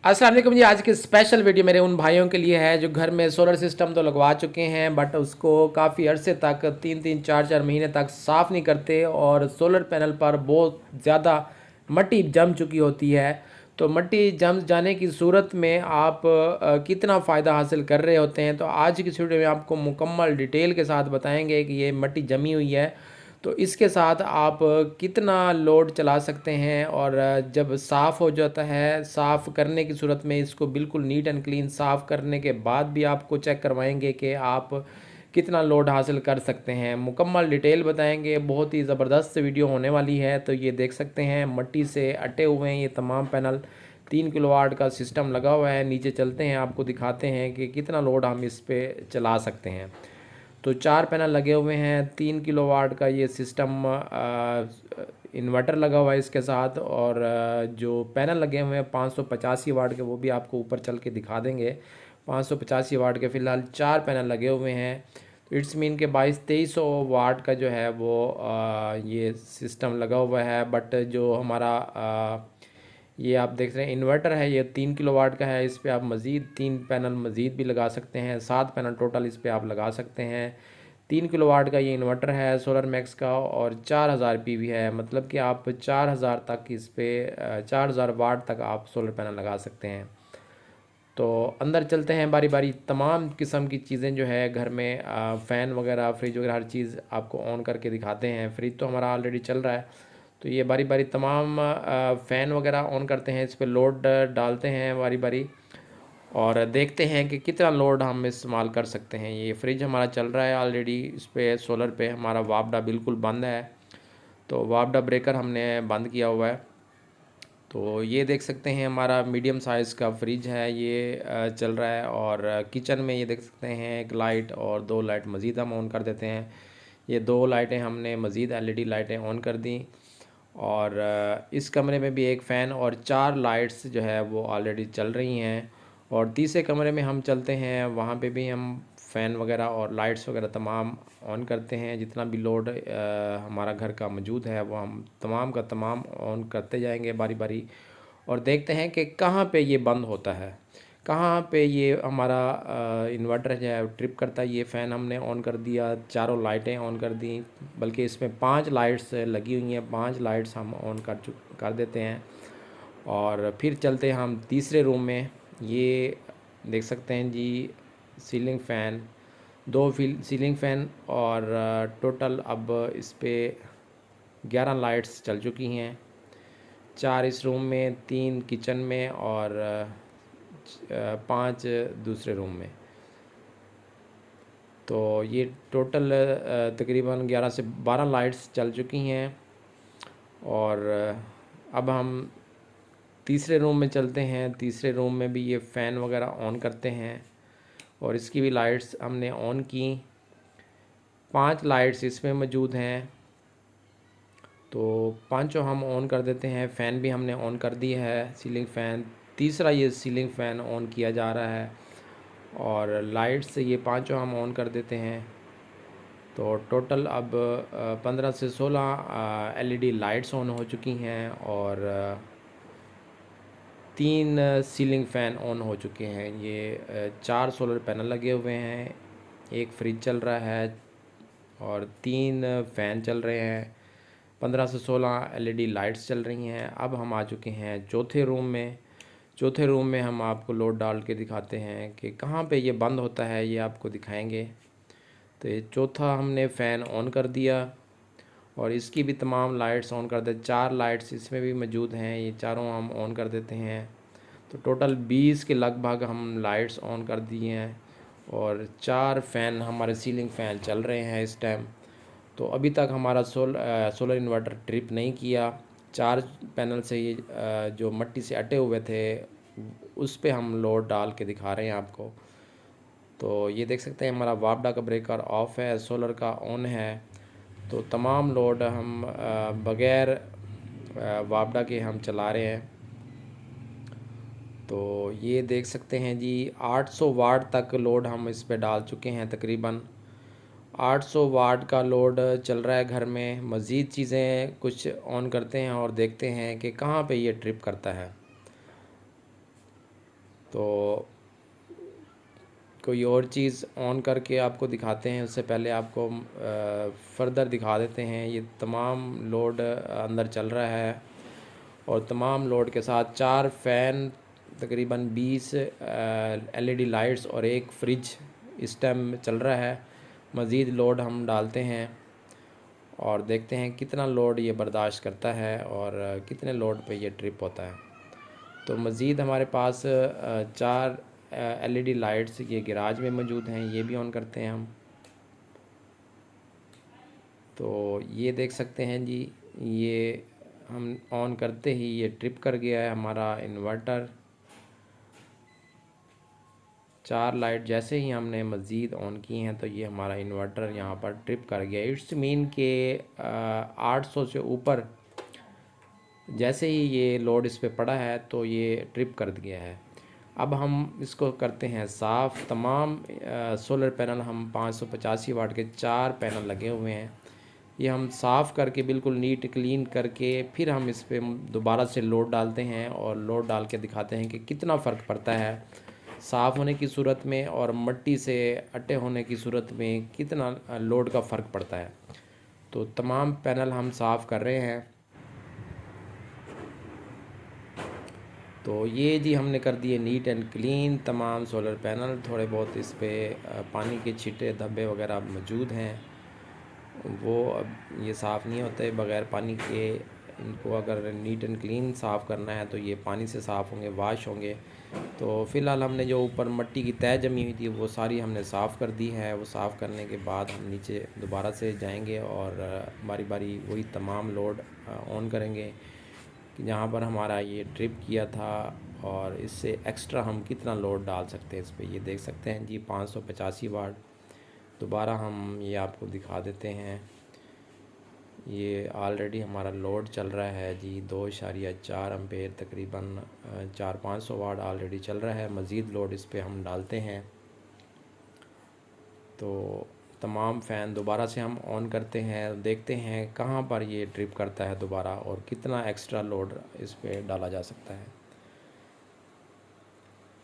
अस्सलाम वालेकुम जी। आज की स्पेशल वीडियो मेरे उन भाइयों के लिए है जो घर में सोलर सिस्टम तो लगवा चुके हैं बट उसको काफ़ी अरसे तक 3-3 4-4 महीने तक साफ़ नहीं करते और सोलर पैनल पर बहुत ज़्यादा मट्टी जम चुकी होती है। तो मट्टी जम जाने की सूरत में आप कितना फ़ायदा हासिल कर रहे होते हैं। तो आज की इस वीडियो में आपको मुकम्मल डिटेल के साथ बताएंगे कि ये मट्टी जमी हुई है तो इसके साथ आप कितना लोड चला सकते हैं और जब साफ़ हो जाता है, साफ़ करने की सूरत में इसको बिल्कुल नीट एंड क्लीन साफ़ करने के बाद भी आपको चेक करवाएंगे कि आप कितना लोड हासिल कर सकते हैं। मुकम्मल डिटेल बताएंगे, बहुत ही ज़बरदस्त वीडियो होने वाली है। तो ये देख सकते हैं मट्टी से अटे हुए हैं ये तमाम पैनल। 3 किलोवाट का सिस्टम लगा हुआ है। नीचे चलते हैं, आपको दिखाते हैं कि कितना लोड हम इस पर चला सकते हैं। तो 4 पैनल लगे हुए हैं, 3 किलोवाट का ये सिस्टम इन्वर्टर लगा हुआ है इसके साथ। और जो पैनल लगे हुए हैं 585 वाट के, वो भी आपको ऊपर चल के दिखा देंगे। 585 वाट के फ़िलहाल 4 पैनल लगे हुए हैं। तो इट्स मीन के 2200-2300 वाट का जो है वो ये सिस्टम लगा हुआ है। बट जो हमारा ये आप देख रहे हैं इन्वर्टर है, ये 3 किलोवाट का है। इस पर आप मज़ीद 3 पैनल मज़ीद भी लगा सकते हैं। 7 पैनल टोटल इस पर आप लगा सकते हैं। 3 किलोवाट का ये इन्वर्टर है सोलर मैक्स का और 4000 PV है। मतलब कि आप 4000 तक इस पर 4000 वाट तक आप सोलर पैनल लगा सकते हैं। तो अंदर चलते हैं बारी बारी। तमाम किस्म की चीज़ें जो है घर में फ़ैन वगैरह, फ्रिज वगैरह, हर चीज़ आपको ऑन करके दिखाते हैं। फ्रिज तो हमारा ऑलरेडी चल रहा है। तो ये बारी बारी तमाम फ़ैन वगैरह ऑन करते हैं, इस पर लोड डालते हैं बारी बारी और देखते हैं कि कितना लोड हम इस्तेमाल कर सकते हैं। ये फ्रिज हमारा चल रहा है ऑलरेडी, इस पर सोलर पे हमारा वापडा बिल्कुल बंद है। तो वापडा ब्रेकर हमने बंद किया हुआ है। तो ये देख सकते हैं हमारा मीडियम साइज़ का फ्रिज है, ये चल रहा है। और किचन में ये देख सकते हैं एक लाइट और 2 लाइट मज़ीद हम ऑन कर देते हैं। ये 2 लाइटें हमने मज़ीद LED लाइटें ऑन कर दी। और इस कमरे में भी एक फ़ैन और 4 लाइट्स जो है वो ऑलरेडी चल रही हैं। और तीसरे कमरे में हम चलते हैं, वहाँ पे भी हम फ़ैन वगैरह और लाइट्स वगैरह तमाम ऑन करते हैं। जितना भी लोड हमारा घर का मौजूद है वो हम तमाम का तमाम ऑन करते जाएंगे बारी बारी। और देखते हैं कि कहाँ पे ये बंद होता है, कहाँ पे ये हमारा इन्वर्टर जो है ट्रिप करता है। ये फ़ैन हमने ऑन कर दिया, चारों लाइटें ऑन कर दी, बल्कि इसमें 5 लाइट्स लगी हुई हैं। 5 लाइट्स हम ऑन कर देते हैं। और फिर चलते हैं हम तीसरे रूम में। ये देख सकते हैं जी सीलिंग फ़ैन, 2 सीलिंग फ़ैन और टोटल अब इस पे 11 लाइट्स चल चुकी हैं। 4 इस रूम में, 3 किचन में और 5 दूसरे रूम में। तो ये टोटल तकरीबन 11 से 12 लाइट्स चल चुकी हैं। और अब हम तीसरे रूम में चलते हैं। तीसरे रूम में भी ये फ़ैन वगैरह ऑन करते हैं और इसकी भी लाइट्स हमने ऑन की। 5 लाइट्स इसमें मौजूद हैं, तो पांचों हम ऑन कर देते हैं। फ़ैन भी हमने ऑन कर दी है, सीलिंग फ़ैन। तीसरा ये सीलिंग फ़ैन ऑन किया जा रहा है और लाइट्स से ये पांचों हम ऑन कर देते हैं। तो टोटल अब 15 से 16 LED लाइट्स ऑन हो चुकी हैं और 3 सीलिंग फ़ैन ऑन हो चुके हैं। ये 4 सोलर पैनल लगे हुए हैं, एक फ्रिज चल रहा है और 3 फ़ैन चल रहे हैं। 15 से 16 LED लाइट्स चल रही हैं। अब हम आ चुके हैं चौथे रूम में। चौथे रूम में हम आपको लोड डाल के दिखाते हैं कि कहाँ पे ये बंद होता है, ये आपको दिखाएंगे। तो ये चौथा हमने फ़ैन ऑन कर दिया और इसकी भी तमाम लाइट्स ऑन कर दे। 4 लाइट्स इसमें भी मौजूद हैं, ये चारों हम ऑन कर देते हैं। तो टोटल 20 के लगभग हम लाइट्स ऑन कर दिए हैं और 4 फ़ैन हमारे सीलिंग फ़ैन चल रहे हैं इस टाइम। तो अभी तक हमारा सोलर इन्वर्टर ट्रिप नहीं किया। 4 पैनल से ये जो मट्टी से अटे हुए थे उस पे हम लोड डाल के दिखा रहे हैं आपको। तो ये देख सकते हैं हमारा वापडा का ब्रेकर ऑफ़ है, सोलर का ऑन है। तो तमाम लोड हम बग़ैर वापडा के हम चला रहे हैं। तो ये देख सकते हैं जी 800 वाट तक लोड हम इस पे डाल चुके हैं। तकरीबन 800 वाट का लोड चल रहा है घर में। मज़ीद चीज़ें कुछ ऑन करते हैं और देखते हैं कि कहाँ पे ये ट्रिप करता है। तो कोई और चीज़ ऑन करके आपको दिखाते हैं, उससे पहले आपको फर्दर दिखा देते हैं। ये तमाम लोड अंदर चल रहा है और तमाम लोड के साथ 4 फ़ैन, तकरीबन 20 एलईडी लाइट्स और एक फ्रिज इस टाइम चल रहा है। मज़ीद लोड हम डालते हैं और देखते हैं कितना लोड ये बर्दाश्त करता है और कितने लोड पे ये ट्रिप होता है। तो मज़ीद हमारे पास 4 एलईडी लाइट्स ये गैराज में मौजूद हैं, ये भी ऑन करते हैं हम। तो ये देख सकते हैं जी, ये हम ऑन करते ही ये ट्रिप कर गया है हमारा इन्वर्टर। 4 लाइट जैसे ही हमने मज़ीद ऑन की हैं तो ये हमारा इन्वर्टर यहाँ पर ट्रिप कर गया। इट्स मीन के 800 से ऊपर जैसे ही ये लोड इस पे पड़ा है तो ये ट्रिप कर गया है। अब हम इसको करते हैं साफ़। तमाम सोलर पैनल, हम 585 वाट के 4 पैनल लगे हुए हैं, ये हम साफ़ करके बिल्कुल नीट क्लीन करके फिर हम इस पे दोबारा से लोड डालते हैं और लोड डाल के दिखाते हैं कि कितना फ़र्क पड़ता है साफ़ होने की सूरत में और मिट्टी से अट्टे होने की सूरत में, कितना लोड का फ़र्क पड़ता है। तो तमाम पैनल हम साफ़ कर रहे हैं। तो ये जी हमने कर दिए नीट एंड क्लीन तमाम सोलर पैनल। थोड़े बहुत इस पे पानी के छींटे धब्बे वगैरह मौजूद हैं, वो अब ये साफ़ नहीं होते बग़ैर पानी के। इनको अगर नीट एंड क्लीन साफ़ करना है तो ये पानी से साफ़ होंगे, वाश होंगे। तो फ़िलहाल हमने जो ऊपर मिट्टी की तह जमी हुई थी वो सारी हमने साफ़ कर दी है। वो साफ़ करने के बाद हम नीचे दोबारा से जाएंगे और बारी बारी वही तमाम लोड ऑन करेंगे कि जहाँ पर हमारा ये ट्रिप किया था और इससे एक्स्ट्रा हम कितना लोड डाल सकते हैं इस पर। ये देख सकते हैं जी 585 वाट। दोबारा हम ये आपको दिखा देते हैं, ये ऑलरेडी हमारा लोड चल रहा है जी 2.4 एम्पेयर, तकरीबन 400-500 वाट ऑलरेडी चल रहा है। मज़ीद लोड इस पर हम डालते हैं तो तमाम फ़ैन दोबारा से हम ऑन करते हैं, देखते हैं कहाँ पर ये ट्रिप करता है दोबारा और कितना एक्स्ट्रा लोड इस पर डाला जा सकता है।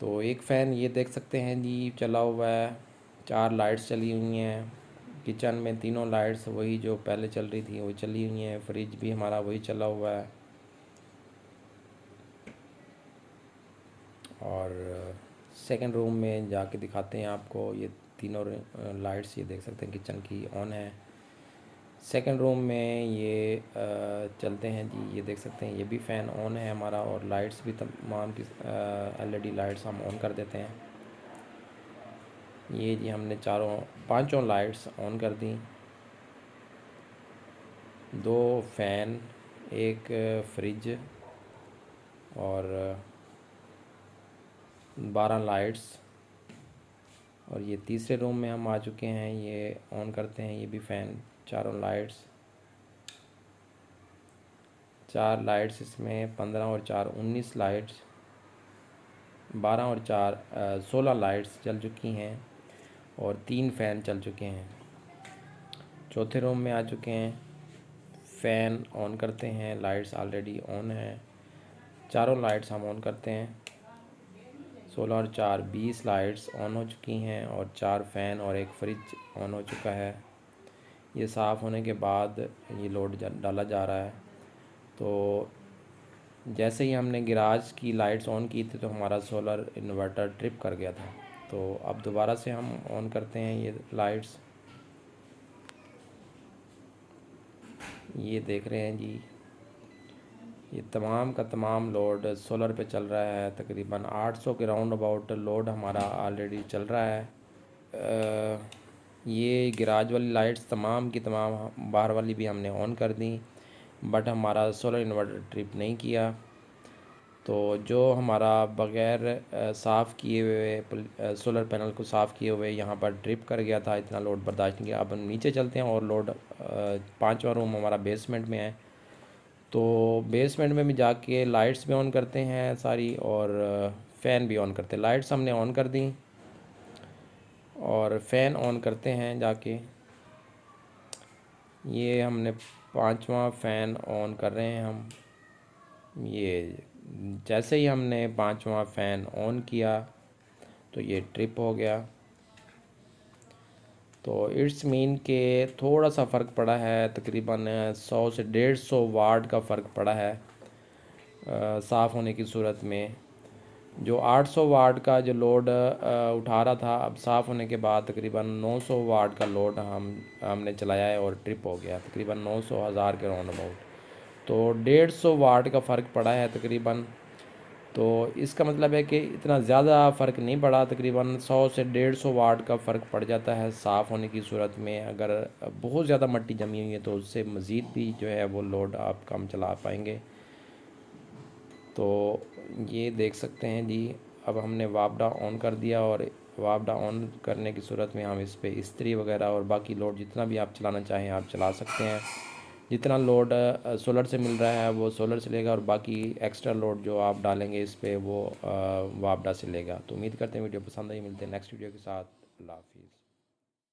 तो एक फ़ैन ये देख सकते हैं जी चला हुआ है, 4 लाइट्स चली हुई हैं किचन में, तीनों लाइट्स वही जो पहले चल रही थी वही चली हुई हैं। फ्रिज भी हमारा वही चला हुआ है और सेकंड रूम में जाके दिखाते हैं आपको। ये तीनों लाइट्स ये देख सकते हैं किचन की ऑन है। सेकंड रूम में ये चलते हैं जी, ये देख सकते हैं ये भी फ़ैन ऑन है हमारा और लाइट्स भी तमाम की एलईडी लाइट्स हम ऑन कर देते हैं। ये जी हमने पांचों लाइट्स ऑन कर दी, 2 फ़ैन, एक फ्रिज और 12 लाइट्स। और ये तीसरे रूम में हम आ चुके हैं, ये ऑन करते हैं, ये भी फ़ैन, चारों लाइट्स, 4 लाइट्स इसमें, 15 और 4 19 लाइट्स, 12 और 4 16 लाइट्स चल चुकी हैं और 3 फ़ैन चल चुके हैं। चौथे रूम में आ चुके हैं, फ़ैन ऑन करते हैं, लाइट्स ऑलरेडी ऑन है, चारों लाइट्स हम ऑन करते हैं। 16 और 4 20 लाइट्स ऑन हो चुकी हैं और 4 फ़ैन और एक फ्रिज ऑन हो चुका है। ये साफ़ होने के बाद ये लोड डाला जा रहा है। तो जैसे ही हमने गैराज की लाइट्स ऑन की थी तो हमारा सोलर इन्वर्टर ट्रिप कर गया था। तो अब दोबारा से हम ऑन करते हैं ये लाइट्स, ये देख रहे हैं जी, ये तमाम का तमाम लोड सोलर पे चल रहा है। तकरीबन 800 के राउंड अबाउट लोड हमारा ऑलरेडी चल रहा है। ये गैराज वाली लाइट्स तमाम की तमाम, बाहर वाली भी हमने ऑन कर दी, बट हमारा सोलर इन्वर्टर ट्रिप नहीं किया। तो जो हमारा बग़ैर साफ़ किए हुए सोलर पैनल को साफ़ किए हुए यहाँ पर ट्रिप कर गया था, इतना लोड बर्दाश्त नहीं किया। अब हम नीचे चलते हैं और लोड 5वां रूम हमारा बेसमेंट में है। तो बेसमेंट में भी जाके लाइट्स भी ऑन करते हैं सारी और फ़ैन भी ऑन करते हैं। लाइट्स हमने ऑन कर दी और फ़ैन ऑन करते हैं जाके। ये हमने 5वां फ़ैन ऑन कर रहे हैं हम, ये जैसे ही हमने पांचवा फ़ैन ऑन किया तो ये ट्रिप हो गया। तो इट्स मीन के थोड़ा सा फ़र्क पड़ा है, तकरीबन 100 से 150 वाट का फ़र्क पड़ा है साफ़ होने की सूरत में। जो 800 वाट का जो लोड उठा रहा था, अब साफ़ होने के बाद तकरीबन 900 वाट का लोड हमने चलाया है और ट्रिप हो गया तकरीबन 900 हज़ार के राउंड अबाउट। तो 150 वाट का फ़र्क पड़ा है तकरीबन। तो इसका मतलब है कि इतना ज़्यादा फ़र्क नहीं पड़ा, तकरीबन 100 से 150 वाट का फ़र्क पड़ जाता है साफ़ होने की सूरत में। अगर बहुत ज़्यादा मट्टी जमी हुई है तो उससे मज़ीद भी जो है वो लोड आप कम चला पाएंगे। तो ये देख सकते हैं जी, अब हमने वापडा ऑन कर दिया और वापडा ऑन करने की सूरत में हम इस पे इस्त्री वगैरह और बाकी लोड जितना भी आप चलाना चाहें आप चला सकते हैं। जितना लोड सोलर से मिल रहा है वो सोलर से लेगा और बाकी एक्स्ट्रा लोड जो आप डालेंगे इस पे वो वापडा से लेगा। तो उम्मीद करते हैं वीडियो पसंद आई, मिलते हैं नेक्स्ट वीडियो के साथ। अल्लाह हाफिज़।